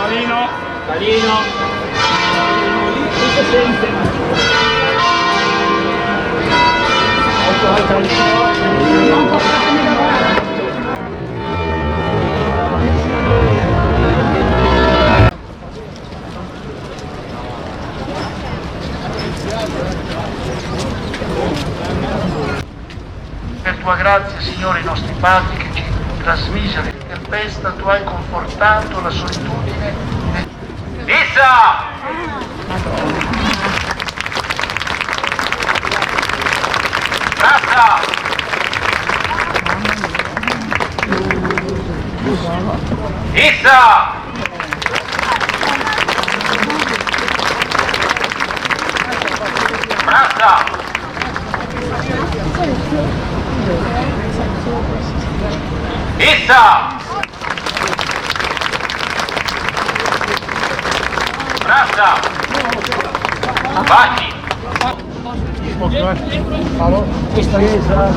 Calino. Calino. Si sente. Per tua grazia, Signore, i nostri padri che ci trasmisero in tempesta, tu hai confortato la solitudine. Issa! Cassa! Issa! Brassa! Issa! Brassa! Baci! Questa chiesa,